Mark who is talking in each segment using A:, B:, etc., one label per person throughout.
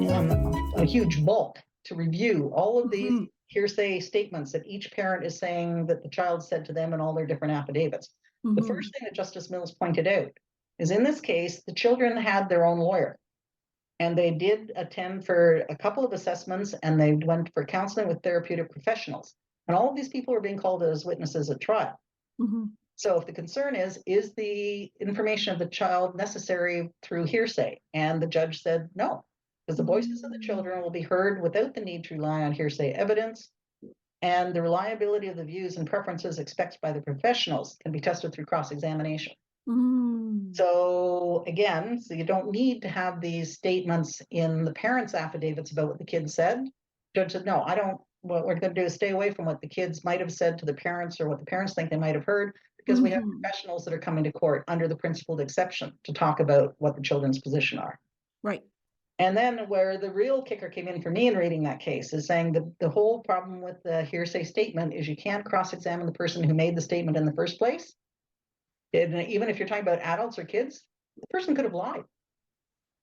A: a huge bulk to review all of these hearsay statements that each parent is saying that the child said to them in all their different affidavits. The first thing that Justice Mills pointed out is, in this case, the children had their own lawyer. And they did attend for a couple of assessments, and they went for counseling with therapeutic professionals. And all of these people are being called as witnesses at trial. So if the concern is the information of the child necessary through hearsay? And the judge said no, because the voices of the children will be heard without the need to rely on hearsay evidence. And the reliability of the views and preferences expressed by the professionals can be tested through cross-examination. So again, so you don't need to have these statements in the parents' affidavits about what the kids said. Judge said, no, I don't. What we're going to do is stay away from what the kids might have said to the parents or what the parents think they might have heard, because we have professionals that are coming to court under the principled exception to talk about what the children's position are.
B: Right.
A: And then where the real kicker came in for me in reading that case is saying that the whole problem with the hearsay statement is you can't cross-examine the person who made the statement in the first place. And even if you're talking about adults or kids, the person could have lied.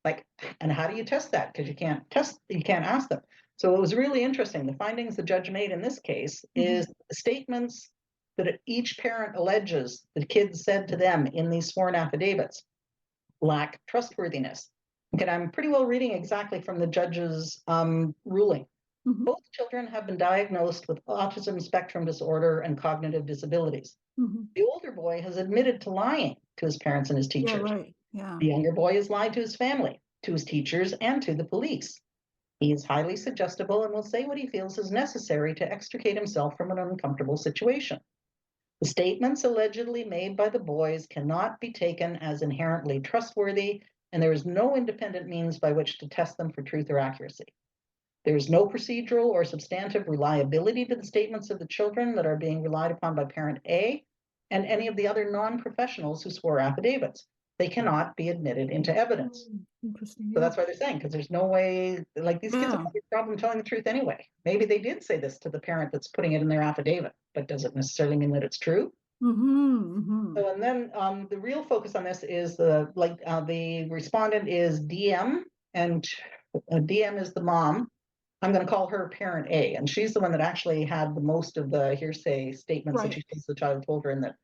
A: Like, and how do you test that? Because you can't ask them. So it was really interesting. The findings the judge made in this case is the statements that each parent alleges the kids said to them in these sworn affidavits lack trustworthiness. Okay, I'm pretty well reading exactly from the judge's ruling. Both children have been diagnosed with autism spectrum disorder and cognitive disabilities. The older boy has admitted to lying to his parents and his teachers. The younger boy has lied to his family, to his teachers, and to the police. He is highly suggestible and will say what he feels is necessary to extricate himself from an uncomfortable situation. The statements allegedly made by the boys cannot be taken as inherently trustworthy, and there is no independent means by which to test them for truth or accuracy. There is no procedural or substantive reliability to the statements of the children that are being relied upon by parent A and any of the other non-professionals who swore affidavits. They cannot be admitted into evidence.
B: Interesting.
A: So that's why they're saying, because there's no way, like these kids have no problem telling the truth anyway. Maybe they did say this to the parent that's putting it in their affidavit, but does it necessarily mean that it's true? So, and then the real focus on this is the respondent is DM, and DM is the mom. I'm going to call her parent A, and she's the one that actually had the most of the hearsay statements that she thinks the child told her in that.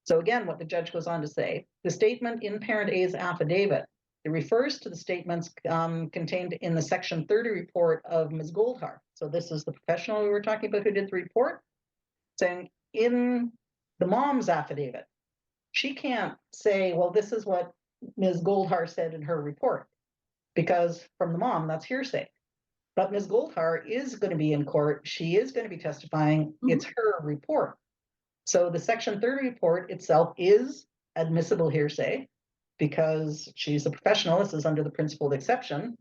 A: So again, what the judge goes on to say, the statement in parent A's affidavit, it refers to the statements contained in the section 30 report of Ms. Goldhar. So this is the professional we were talking about who did the report, saying in the mom's affidavit, she can't say, well, this is what Ms. Goldhar said in her report, because from the mom, that's hearsay. But Ms. Goldhar is going to be in court. She is going to be testifying. It's her report. So the section 30 report itself is admissible hearsay because she's a professional. This is under the principled exception.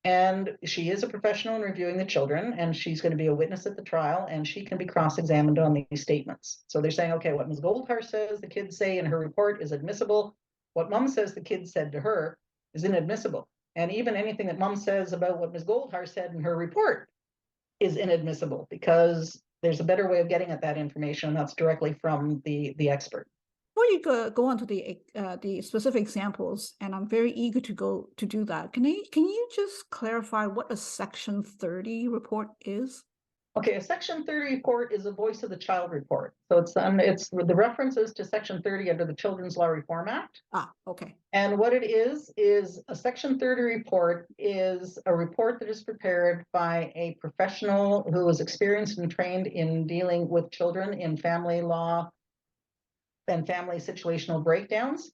A: And she is a professional in reviewing the children, and she's going to be a witness at the trial, and she can be cross-examined on these statements. So they're saying, okay, what Ms. Goldhar says the kids say in her report is admissible. What mom says the kids said to her is inadmissible. And even anything that mom says about what Ms. Goldhar said in her report is inadmissible, because there's a better way of getting at that information, and that's directly from the expert.
B: Before you go on to the specific examples, and I'm very eager to do that. Can you just clarify what a Section 30 report is?
A: Okay, a Section 30 report is a voice of the child report. So it's the references to Section 30 under the Children's Law Reform Act.
B: Okay.
A: And what it is a Section 30 report is a report that is prepared by a professional who is experienced and trained in dealing with children in family law and family situational breakdowns,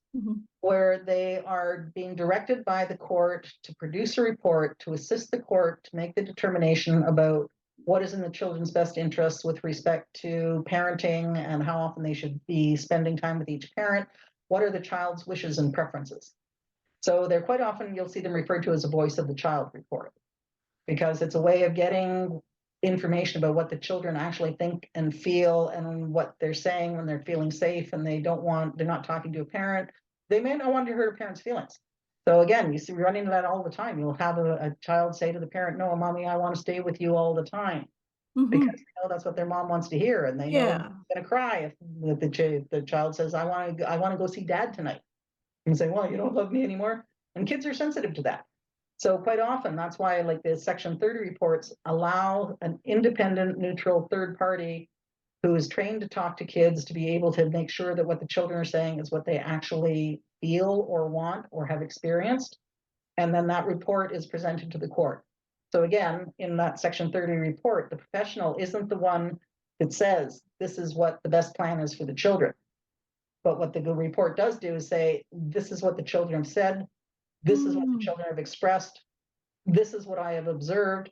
A: where they are being directed by the court to produce a report to assist the court to make the determination about what is in the children's best interests with respect to parenting and how often they should be spending time with each parent. What are the child's wishes and preferences? So they're quite often, you'll see them referred to as a voice of the child report, because it's a way of getting information about what the children actually think and feel and what they're saying when they're feeling safe and they're not talking to a parent. They may not want to hurt a parent's feelings. So again, you see, we run into that all the time. You'll have a child say to the parent, no, mommy, I want to stay with you all the time. Because they know that's what their mom wants to hear. And they know they're going to cry if the child says, I want to go see dad tonight. And say, well, you don't love me anymore. And kids are sensitive to that. So quite often, that's why like the Section 30 reports allow an independent, neutral third party who is trained to talk to kids to be able to make sure that what the children are saying is what they actually feel or want or have experienced. And then that report is presented to the court. So again, in that Section 30 report, the professional isn't the one that says this is what the best plan is for the children. But what the report does do is say, this is what the children have said, this is what the children have expressed, this is what I have observed,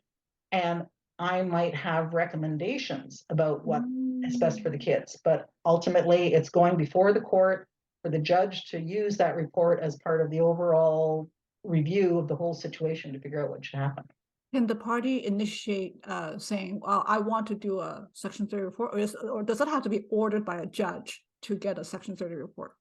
A: and I might have recommendations about what is best for the kids. But ultimately, it's going before the court for the judge to use that report as part of the overall review of the whole situation to figure out what should happen.
B: Can the party initiate saying, well, I want to do a Section 30 report, or does it have to be ordered by a judge to get a Section 30 report?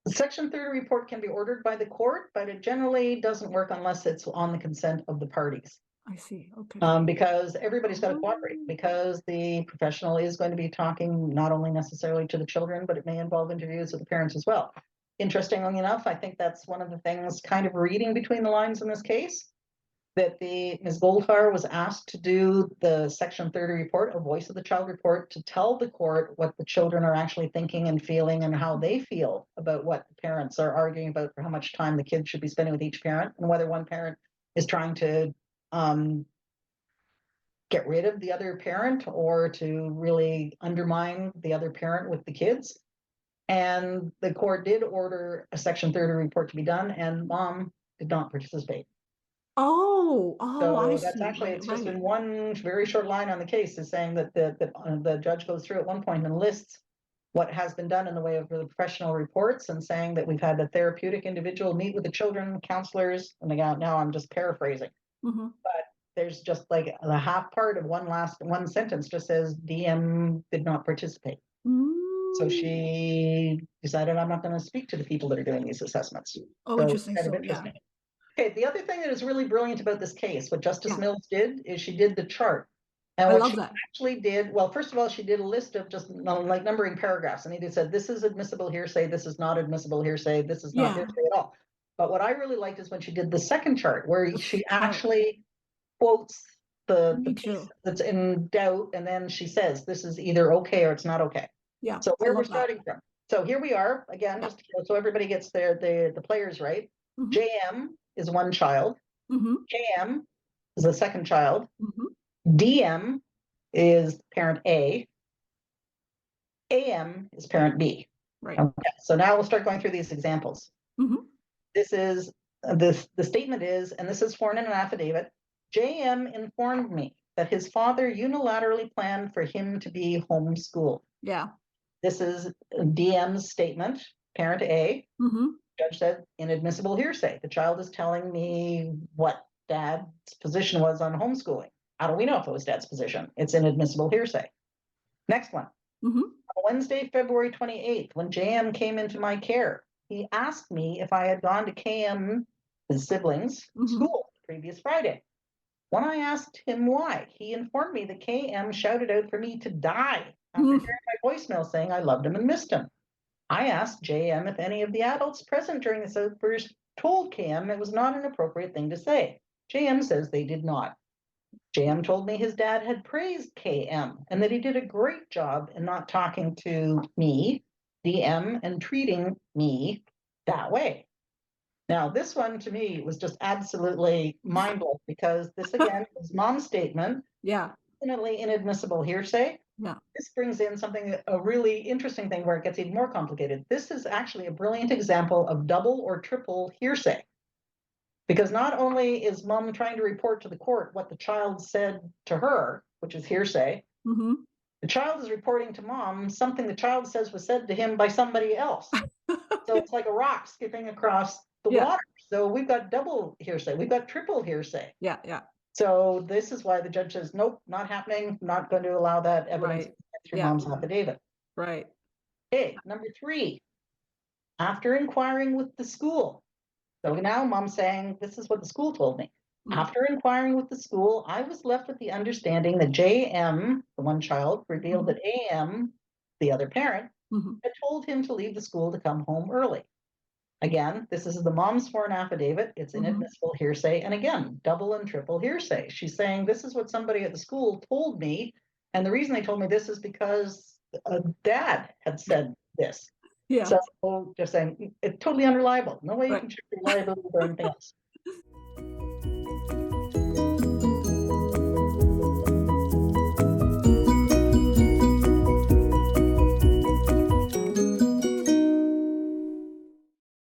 A: The Section 30 report can be ordered by the court, but it generally doesn't work unless it's on the consent of the parties.
B: I see. Okay.
A: Because everybody's got to cooperate, because the professional is going to be talking not only necessarily to the children, but it may involve interviews with the parents as well. Interestingly enough, I think that's one of the things kind of reading between the lines in this case, that Ms. Goldfarb was asked to do the Section 30 report, a voice of the child report, to tell the court what the children are actually thinking and feeling and how they feel about what the parents are arguing about for how much time the kids should be spending with each parent, and whether one parent is trying to get rid of the other parent or to really undermine the other parent with the kids. And the court did order a Section 30 report to be done, and mom did not participate.
B: So I
A: that's
B: see.
A: actually, it's just
B: Right.
A: in one very short line on the case is saying that the judge goes through at one point and lists what has been done in the way of the professional reports, and saying that we've had a therapeutic individual meet with the children, counselors, and again, now I'm just paraphrasing.
B: Mm-hmm.
A: But there's just like the half part of one sentence just says DM did not participate. So she decided, I'm not going to speak to the people that are doing these assessments.
B: Oh,
A: So
B: interesting.
A: kind of
B: So,
A: interesting. Okay, the other thing that is really brilliant about this case, what Justice
B: Yeah.
A: Mills did is she did the chart. And
B: I
A: what
B: love
A: she
B: that.
A: actually did, well, first of all, she did a list of just like numbering paragraphs, and he said, this is admissible hearsay, this is not admissible hearsay, this is not
B: Yeah.
A: hearsay at all. But what I really liked is when she did the second chart, where
B: The
A: she
B: part.
A: actually quotes the
B: Me
A: piece
B: too.
A: that's in doubt, and then she says, this is either okay or it's not okay.
B: Yeah.
A: So
B: I
A: where we're
B: love that.
A: starting from. So here we are, again,
B: Yeah.
A: just so everybody gets the players right.
B: Mhm.
A: JM is one child.
B: Mhm.
A: KM is the second child.
B: Mhm.
A: DM is parent A. AM is parent B.
B: Right.
A: Okay, so now we'll start going through these examples.
B: Mhm.
A: This is the statement is, and this is sworn in an affidavit. JM informed me that his father unilaterally planned for him to be homeschooled.
B: Yeah.
A: This is DM's statement, parent A.
B: Mhm.
A: Judge said inadmissible hearsay. The child is telling me what dad's position was on homeschooling. How do we know if it was dad's position? It's inadmissible hearsay. Next one.
B: Mhm.
A: On Wednesday, February 28th, when JM came into my care, he asked me if I had gone to KM, his siblings,
B: Mhm.
A: school the previous Friday. When I asked him why, he informed me that KM shouted out for me to die after
B: Mhm.
A: hearing my voicemail saying I loved him and missed him. I asked JM if any of the adults present during this outburst told KM it was not an appropriate thing to say. JM says they did not. JM told me his dad had praised KM and that he did a great job in not talking to me, DM, and treating me that way. Now, this one to me was just absolutely mind-blowing, because this again is mom's statement,
B: Yeah.
A: definitely inadmissible hearsay.
B: Yeah.
A: This brings in something, a really interesting thing where it gets even more complicated. This is actually a brilliant example of double or triple hearsay. Because not only is mom trying to report to the court what the child said to her, which is hearsay,
B: Mhm.
A: the child is reporting to mom something the child says was said to him by somebody else. So it's like a rock skipping across the
B: Yeah.
A: water. So we've got double hearsay, we've got triple hearsay.
B: Yeah. Yeah.
A: So this is why the judge says, nope, not happening, not going to allow that evidence
B: Right.
A: through
B: Yeah.
A: mom's affidavit.
B: Right.
A: Okay, number 3, after inquiring with the school. So now mom's saying, this is what the school told me.
B: Mhm.
A: After inquiring with the school, I was left with the understanding that JM, the one child, revealed that AM, the other parent,
B: Mhm.
A: had told him to leave the school to come home early. Again, this is the mom's sworn affidavit. It's inadmissible hearsay. And again, double and triple hearsay. She's saying, this is what somebody at the school told me. And the reason they told me this is because dad had said this.
B: Yeah.
A: So just saying, it's totally unreliable. No way you can check your reliability or anything else.